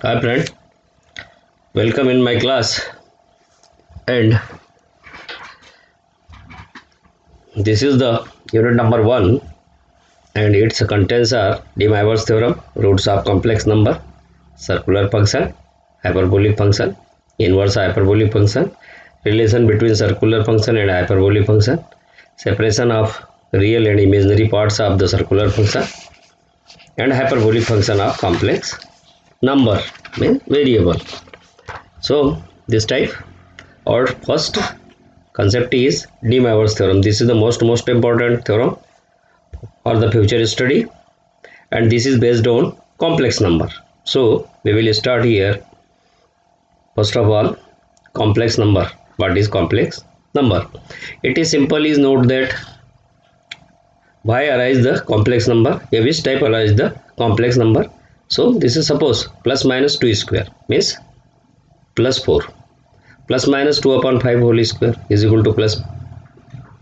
Hi friend, welcome in my class. And this is the unit number 1 and its contents are De Moivre's theorem, roots of complex number, circular function, hyperbolic function, inverse hyperbolic function, relation between circular function and hyperbolic function, separation of real and imaginary parts of the circular function, and hyperbolic function of complex number means variable. So this type or first concept is De Moivre's theorem. This is the most important theorem for the future study, and this is based on complex number. So we will start here. First of all, complex number. What is complex number? It is simple is note that why arise the complex number, which type arise the complex number. So this is suppose plus minus 2 square means plus 4, plus minus 2 upon 5 whole square is equal to plus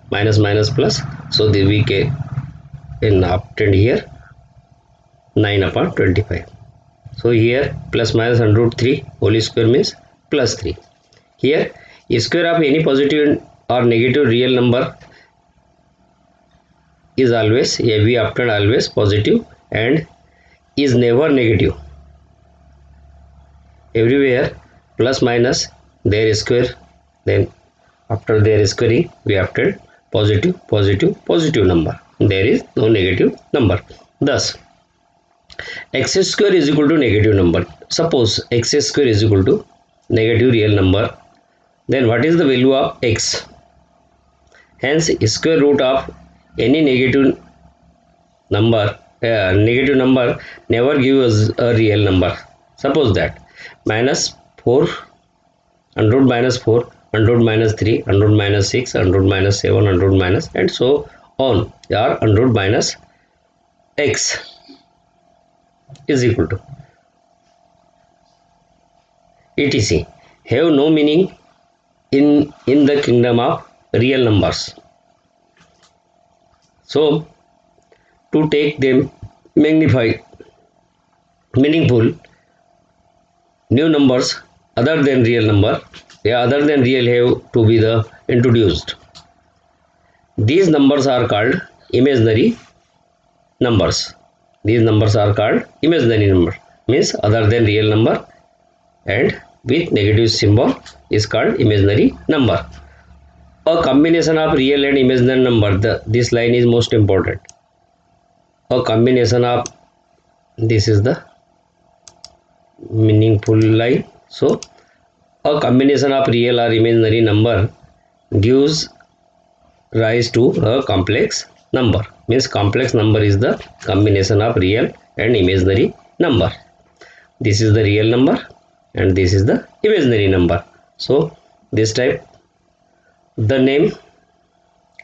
minus minus plus. So we can obtained here 9 upon 25. So here plus minus under root 3 whole square means plus 3. Here square of any positive or negative real number is always we obtain always positive and is never negative. Everywhere plus minus their square, then after their squaring we obtain positive number. There is no negative number. Thus x square is equal to negative number. Suppose x square is equal to negative real number, then what is the value of x? Hence square root of any negative number never gives us a real number. Suppose that minus 4 under root minus 4 under root minus 3 under root minus 6 under root minus 7 under root minus and so on or under root minus x is equal to etc have no meaning in the kingdom of real numbers. So to take them meaningful new numbers other than real number, other than real have to be the introduced. These numbers are called imaginary numbers. These numbers are called imaginary number means other than real number and with negative symbol is called imaginary number. A combination of real and imaginary number, this line is most important. A combination of, this is the meaningful line. So a combination of real or imaginary number gives rise to a complex number means complex number is the combination of real and imaginary number. This is the real number and this is the imaginary number. So this type, the name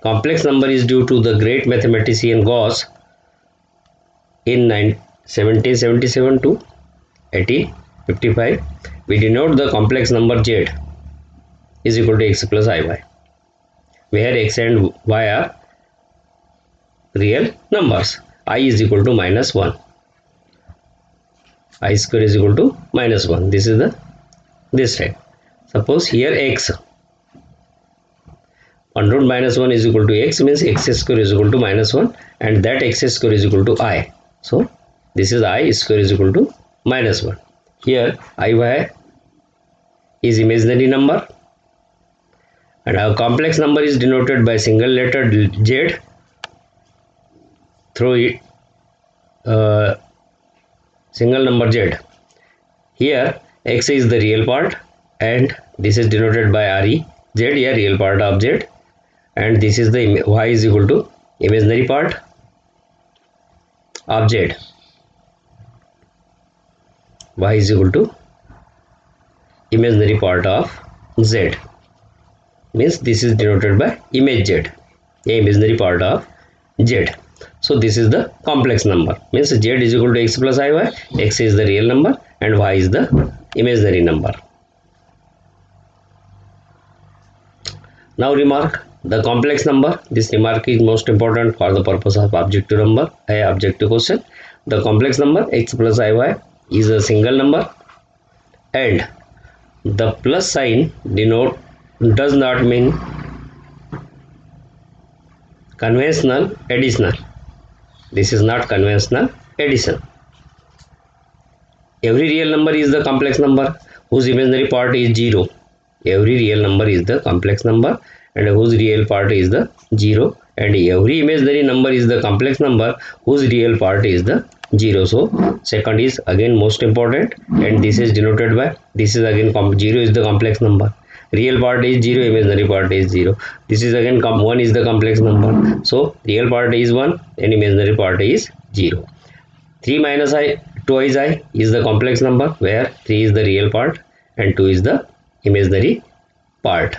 complex number is due to the great mathematician Gauss in 1777 to 1855. We denote the complex number z is equal to x plus iy, where x and y are real numbers. I is equal to minus 1. I square is equal to minus 1. This is the this type. Suppose here x under root minus 1 is equal to x means x square is equal to minus 1 and that x square is equal to I. So this is I square is equal to minus 1. Here iy is imaginary number and our complex number is denoted by single letter z through it single number z. Here x is the real part and this is denoted by re z, here real part of z, and this is the y is equal to imaginary part of z. Y is equal to imaginary part of z means this is denoted by image z, a imaginary part of z. So this is the complex number means z is equal to x plus iy, x is the real number and y is the imaginary number. Now remark the complex number. This remark is most important for the purpose of objective number, objective question. The complex number x plus iy is a single number and the plus sign does not mean conventional additional. This is not conventional addition. Every real number is the complex number whose imaginary part is 0. Every real number is the complex number and whose real part is the 0, and every imaginary number is the complex number whose real part is the 0. So second is again most important, and this is denoted by, this is again 0 is the complex number, real part is 0, imaginary part is 0. This is again 1 is the complex number, so real part is 1 and imaginary part is 0. 3 minus I, twice I is the complex number where 3 is the real part and 2 is the imaginary part.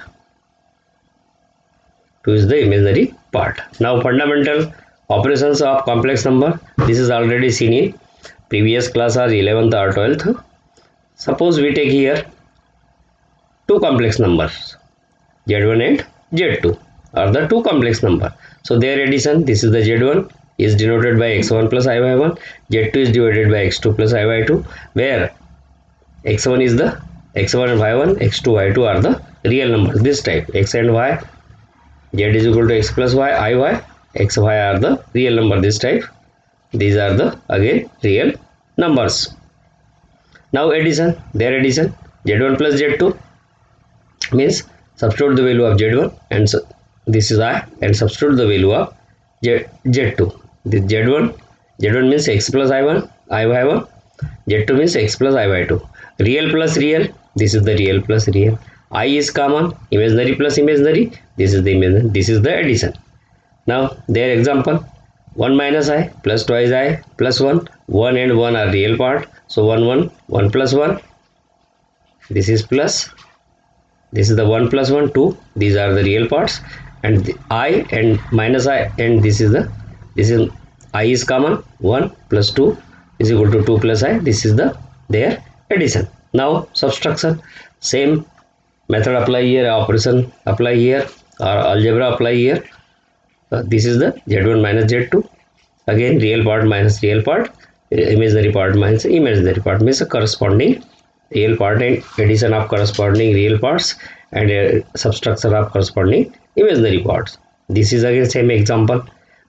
2 is the imaginary part. Now fundamental operations of complex number. This is already seen in previous class or 11th or 12th. Suppose we take here two complex numbers, Z1 and Z2 are the two complex number. So their addition, this is the Z1 is denoted by x1 plus I by 1, Z2 is divided by x2 plus I by 2, where x1 is the x1 and y1, x2 y2 are the real numbers. This type x and y, z is equal to x plus y, iy, x y are the real number. This type, these are the again real numbers. Now addition, their addition, z1 plus z2 means substitute the value of z1 and so this is I, and substitute the value of z2. This z1 means x plus i1, I by 1, z2 means x plus I by 2. Real plus real, this is the real plus real. I is common, imaginary plus imaginary, this is the imaginary, this is the addition. Now their example, 1 minus I plus twice I plus 1, 1 and 1 are real part, so 1 plus 1, this is plus, this is the 1 plus 1, 2, these are the real parts, and the I and minus I, and this is I is common, 1 plus 2 is equal to 2 plus I, this is the their addition. Now subtraction, same method apply here, operation apply here, or algebra apply here. This is the z1 minus z2, again real part minus real part, imaginary part minus imaginary part, means a corresponding real part and addition of corresponding real parts and subtraction of corresponding imaginary parts. This is again same example.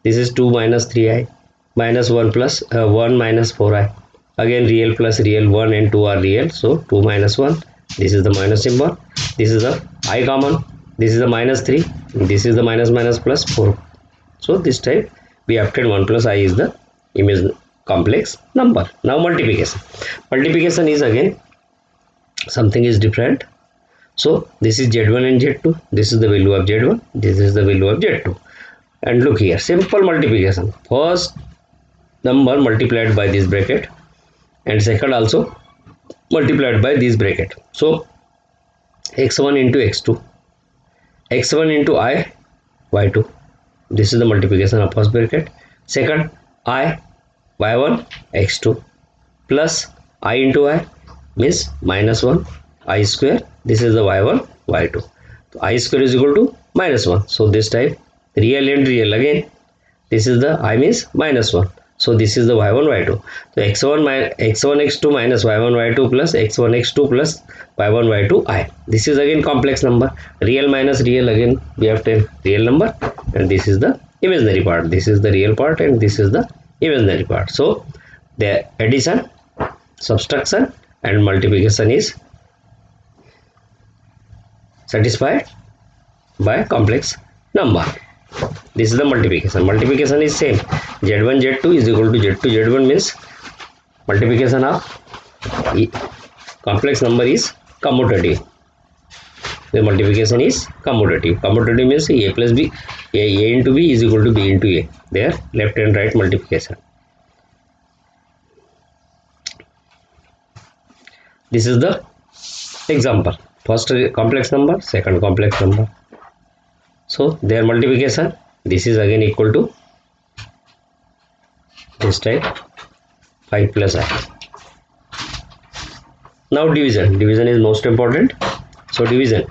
This is 2 minus 3i minus 1 plus 1 minus 4i, again real plus real, 1 and 2 are real, so 2 minus 1, this is the minus symbol, this is the I common, this is the minus 3, this is the minus plus 4. So this type we obtain 1 plus I is the image complex number. Now multiplication. Multiplication is again something is different. So this is z1 and z2, this is the value of z1, this is the value of z2, and look here, simple multiplication, first number multiplied by this bracket and second also multiplied by this bracket. So x1 into x2, x1 into I y2, this is the multiplication of first bracket. Second, I y1 x2 plus I into I means minus 1 I square, this is the y1 y2, so I square is equal to minus 1, so this type real and real, again this is the I means minus 1, so this is the y1 y2, so x1 x2 minus y1 y2 plus x1 x2 plus y1 y2 I, this is again complex number, real minus real, again we have 10 real number, and this is the imaginary part, this is the real part and this is the imaginary part. So the addition, subtraction and multiplication is satisfied by complex number. This is the multiplication. Multiplication is same, z1 z2 is equal to z2 z1 means multiplication of complex number is commutative. The multiplication is commutative. Commutative means a plus b, a into b is equal to b into a, their left and right multiplication. This is the example, first complex number, second complex number, so their multiplication, this is again equal to this type 5 plus I. Now division is most important. So division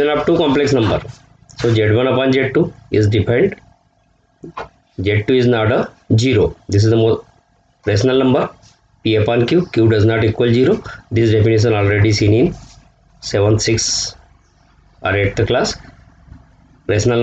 of two complex number, so z1 upon z2 is defined, z2 is not a 0, this is the most rational number, P upon Q, Q does not equal 0. This definition already seen in 7th, 6th or 8th class. Rational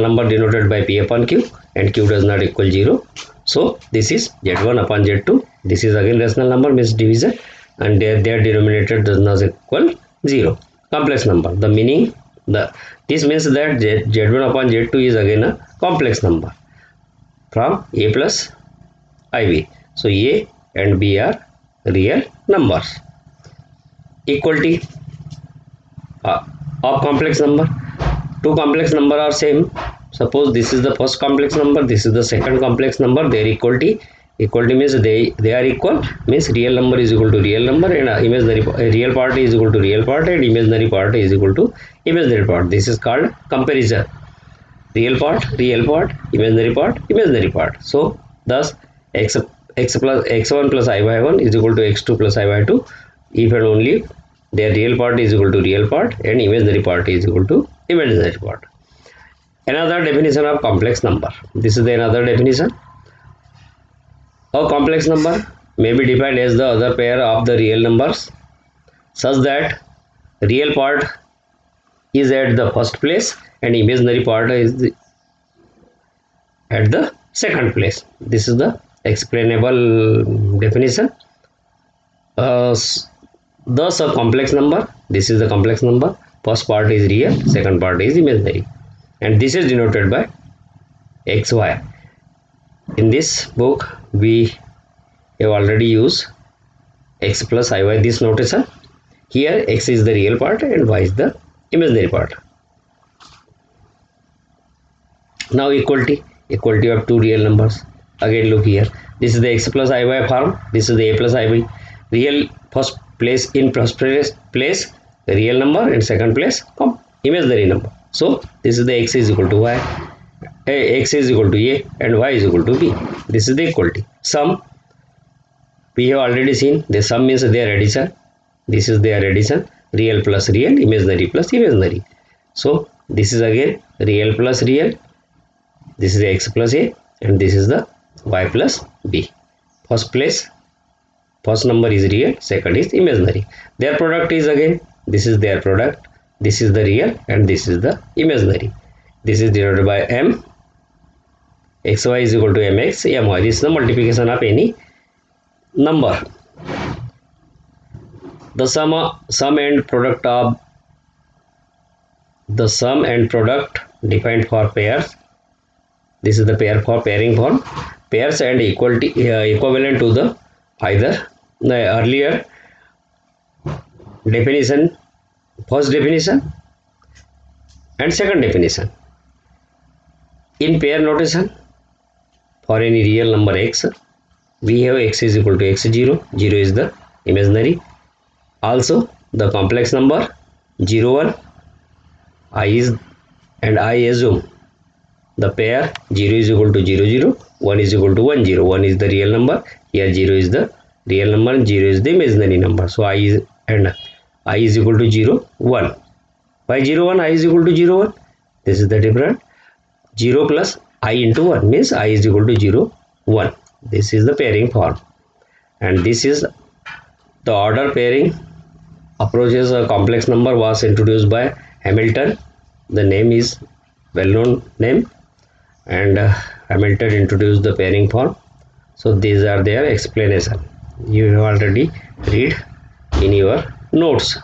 number denoted by P upon Q, and Q does not equal 0. So this is Z1 upon Z2. This is again rational number, means division, and their denominator does not equal 0. Complex number. The meaning, this means that Z1 upon Z2 is again a complex number from A plus IB. So A and B are real numbers. Equality of complex number. Two complex number are same. Suppose this is the first complex number, this is the second complex number. Their equality means they are equal, means real number is equal to real number, and imaginary real part is equal to real part, and imaginary part is equal to imaginary part. This is called comparison. Real part, imaginary part. So thus x plus x1 plus I by 1 is equal to x2 plus I by 2 if and only their real part is equal to real part and imaginary part is equal to imaginary part. Another definition of complex number. This is another definition. A complex number may be defined as the other pair of the real numbers such that real part is at the first place and imaginary part is at the second place. This is the explainable definition. Thus a complex number, this is the complex number, first part is real, second part is imaginary, and this is denoted by xy. In this book we have already used x plus iy, this notation. Here x is the real part and y is the imaginary part. Now equality of two real numbers. Again look here, this is the x plus iy form, this is the a plus ib. Real first place, in first place real number, and second place imaginary number. So this is the x is equal to y, x is equal to a, and y is equal to b. This is the equality. Sum, we have already seen the sum means their addition. This is their addition, real plus real, imaginary plus imaginary. So this is again real plus real, this is the x plus a, and this is the y plus b. First number is real, second is imaginary. Their product is again, this is their product, this is the real and this is the imaginary. This is denoted by m. xy is equal to mx, my. This is the multiplication of any number. The sum and product defined for pairs. This is the pair for pairing form. Pairs and equivalent to the either the earlier definition, first definition and second definition. In pair notation, for any real number x, we have x is equal to x0, 0 is the imaginary. Also the complex number 0, 1, I assume the pair 0 is equal to 0, 0, 1 is equal to 1, 0. 1 is the real number, here 0 is the real number and 0 is the imaginary number. So I is equal to 0, 1. By 0, 1, I is equal to 0, 1. This is the difference. 0 plus I into 1 means I is equal to 0, 1. This is the pairing form. And this is the order pairing approaches a complex number was introduced by Hamilton. The name is well-known name, and Hamilton introduced the pairing form. So these are their explanation. You have already read in your notes.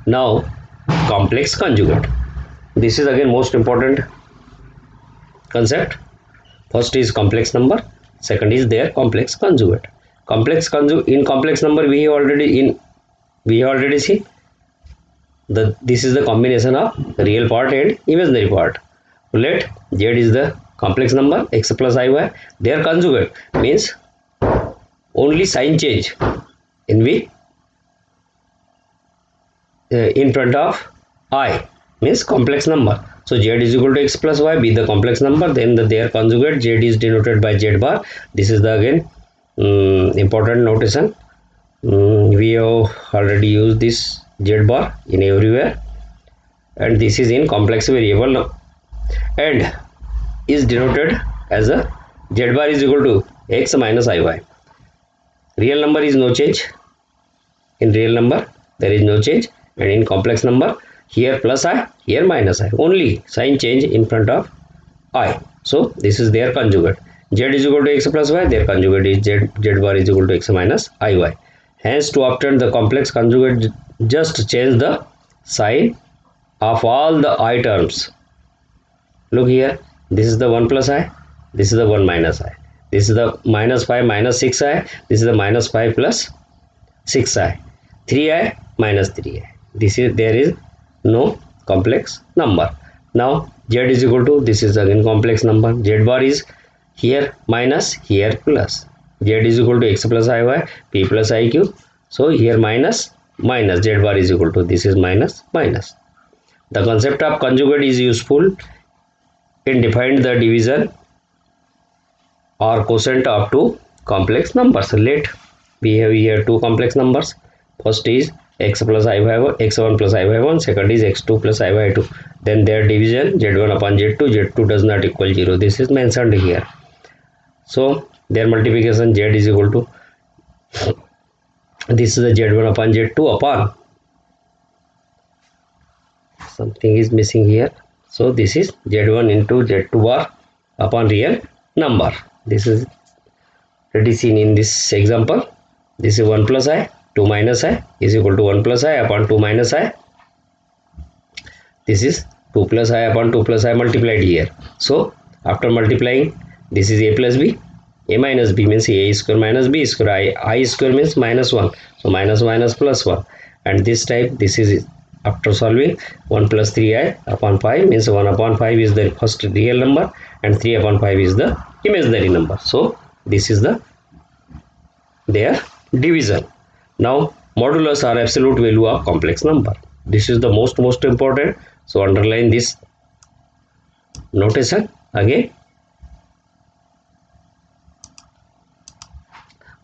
Now complex conjugate. This is again most important concept. First is complex number, second is their complex conjugate. In complex number we have already seen this is the combination of real part and imaginary part. Let z is the complex number, x plus iy. Their conjugate means only sign change in front of I means complex number. So z is equal to x plus y, be the complex number, then their conjugate z is denoted by z bar. This is the again important notation. We have already used this z bar in everywhere, and this is in complex variable and is denoted as a z bar is equal to x minus iy. Real number is no change. In real number there is no change, and in complex number here plus I, here minus I, only sign change in front of I. So this is their conjugate. Z is equal to x plus y, their conjugate is z bar is equal to x minus iy. Hence, to obtain the complex conjugate, just change the sign of all the I terms. Look here, this is the 1 plus I, this is the 1 minus I, this is the minus 5 minus 6i, this is the minus 5 plus 6i, 3i minus 3i. This is, there is no complex number. Now z is equal to, this is again complex number, z bar is here minus, here plus, z is equal to x plus iy, p plus iq. So here minus minus, z bar is equal to, this is minus minus. The concept of conjugate is useful in defining the division or quotient of two complex numbers. Let we have here two complex numbers. First is x plus I by 1, x1 plus I by 1, second is x2 plus I by 2. Then their division z1 upon z2, z2 does not equal 0. This is mentioned here. So their multiplication z is equal to, this is the z1 upon z2 upon, something is missing here. So this is z1 into z2 bar upon real number. This is already seen in this example. This is 1 plus I, 2 minus I is equal to 1 plus I upon 2 minus I. This is 2 plus I upon 2 plus I multiplied here. So after multiplying, this is a plus b, a minus b means a square minus b square, I square means minus 1. So minus minus plus 1. And this type, this is after solving, 1 plus 3i upon 5 means 1 upon 5 is the first real number and 3 upon 5 is the imaginary number. So this is the their division. Now modulus are absolute value of complex number. This is the most important. So underline this notation again.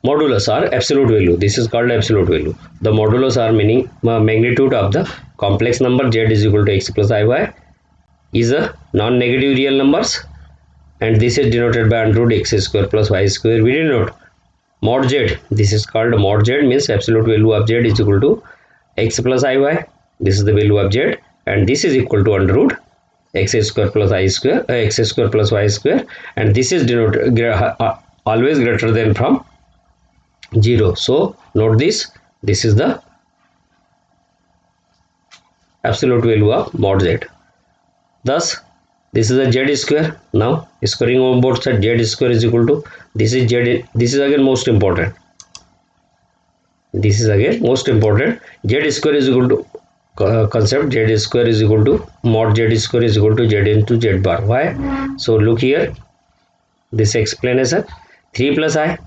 Modulus are absolute value. This is called absolute value. The modulus are meaning magnitude of the complex number z is equal to x plus iy is a non-negative real numbers, and this is denoted by under root x square plus y square. We denote mod z. This is called mod z, means absolute value of z is equal to x plus iy. This is the value of z, and this is equal to under root x square plus I square, x square plus y square, and this is denoted always greater than from 0. So note this, this is the absolute value of mod z. Thus this is a z square. Now squaring on both sides, z square is equal to, this is z, this is again most important, this is again most important, z square is equal to concept, z square is equal to mod z square is equal to z into z bar. Why? So look here, this explanation, 3 plus I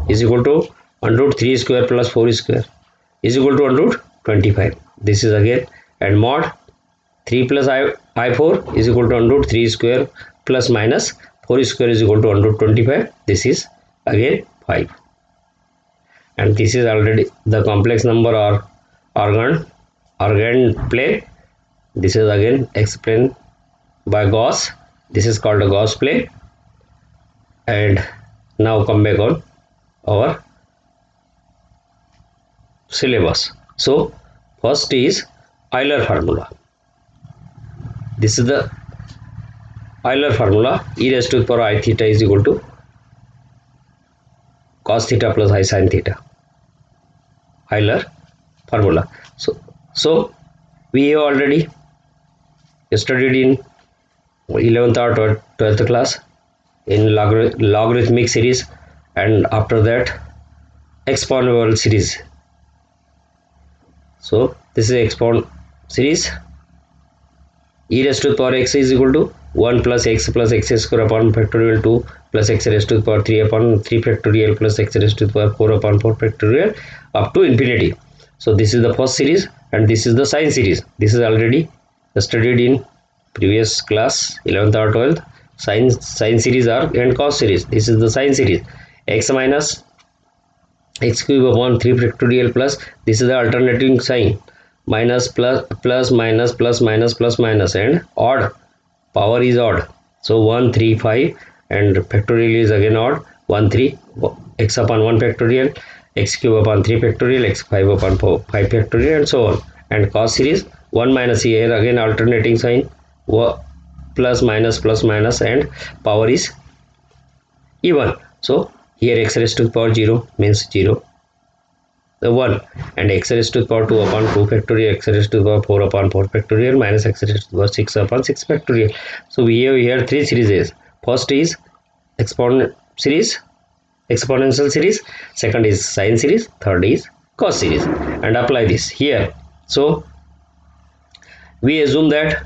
is equal to under root 3 square plus 4 square is equal to under root 25. This is again, and mod 3 plus I4 is equal to under root 3 square plus minus 4 square is equal to under root 25. This is again 5. And this is already the complex number or organ plane. This is again explained by Gauss. This is called a Gauss plane. And now come back on our syllabus. So first is Euler formula. This is the Euler formula, e raised to the power I theta is equal to cos theta plus I sin theta. Euler formula. So we have already studied in 11th or 12th class in logarithmic series, and after that exponential series. So this is exponent series. E raised to the power x is equal to 1 plus x square upon factorial 2 plus x raised to the power 3 upon 3 factorial plus x raised to the power 4 upon 4 factorial up to infinity. So this is the first series, and this is the sine series. This is already studied in previous class 11th or 12th. Sine series are and cos series. This is the sine series, x minus x cube upon 3 factorial plus, this is the alternating sign, minus plus minus plus minus plus minus, and odd, power is odd. So 1 3 5 and factorial is again odd, 1 3 x upon 1 factorial, x cube upon 3 factorial, x5 upon 5 factorial, and so on. And cos series 1 minus, here again alternating sign, plus minus, and power is even. So here x raised to the power 0 means 0, the 1, and x raised to the power 2 upon 2 factorial, x raised to the power 4 upon 4 factorial, minus x raised to the power 6 upon 6 factorial. So we have here three series. First is exponential series, second is sine series, third is cos series, and apply this here. So we assume that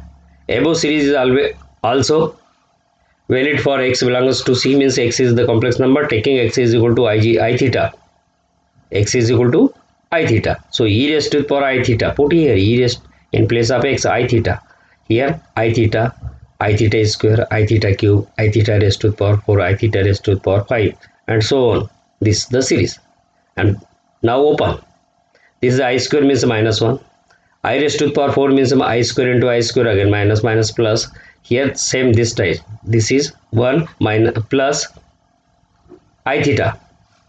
above series is always also valid for x belongs to C, means x is the complex number, taking x is equal to I theta, x is equal to I theta. So e raised to the power I theta, put here e raised in place of x, I theta, here I theta is square, I theta cube, I theta raised to the power 4, I theta raised to the power 5, and so on. This is the series. And now open, this is I square means minus 1, I raised to the power 4 means I square into I square, again minus plus, here same this type, this is 1 minus plus I theta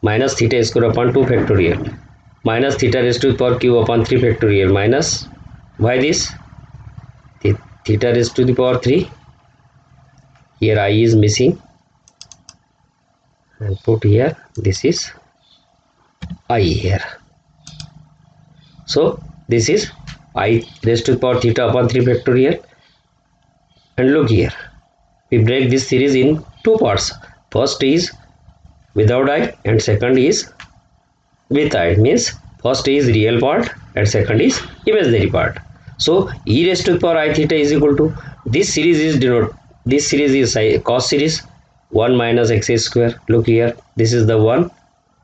minus theta square upon 2 factorial, minus theta raised to the power cube upon 3 factorial, minus, why this, theta raised to the power 3, here I is missing, and put here this is I here. So this is I raised to the power theta upon 3 factorial, and look here, we break this series in two parts. First is without I and second is with I, means first is real part and second is imaginary part. So e raised to the power I theta is equal to, this series is this series is cos series, 1 minus x square, look here, this is the 1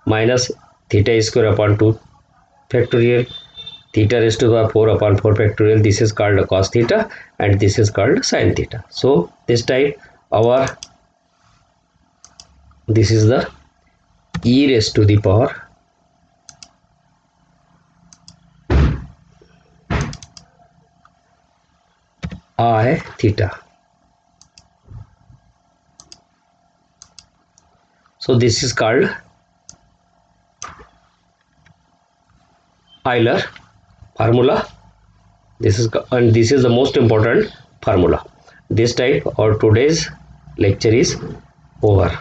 minus theta square upon 2 factorial, theta raised to the power 4 upon 4 factorial, this is called cos theta and this is called sin theta. So this type this is the e raised to the power I theta. So this is called Euler formula. This is the most important formula. This type or today's lecture is over.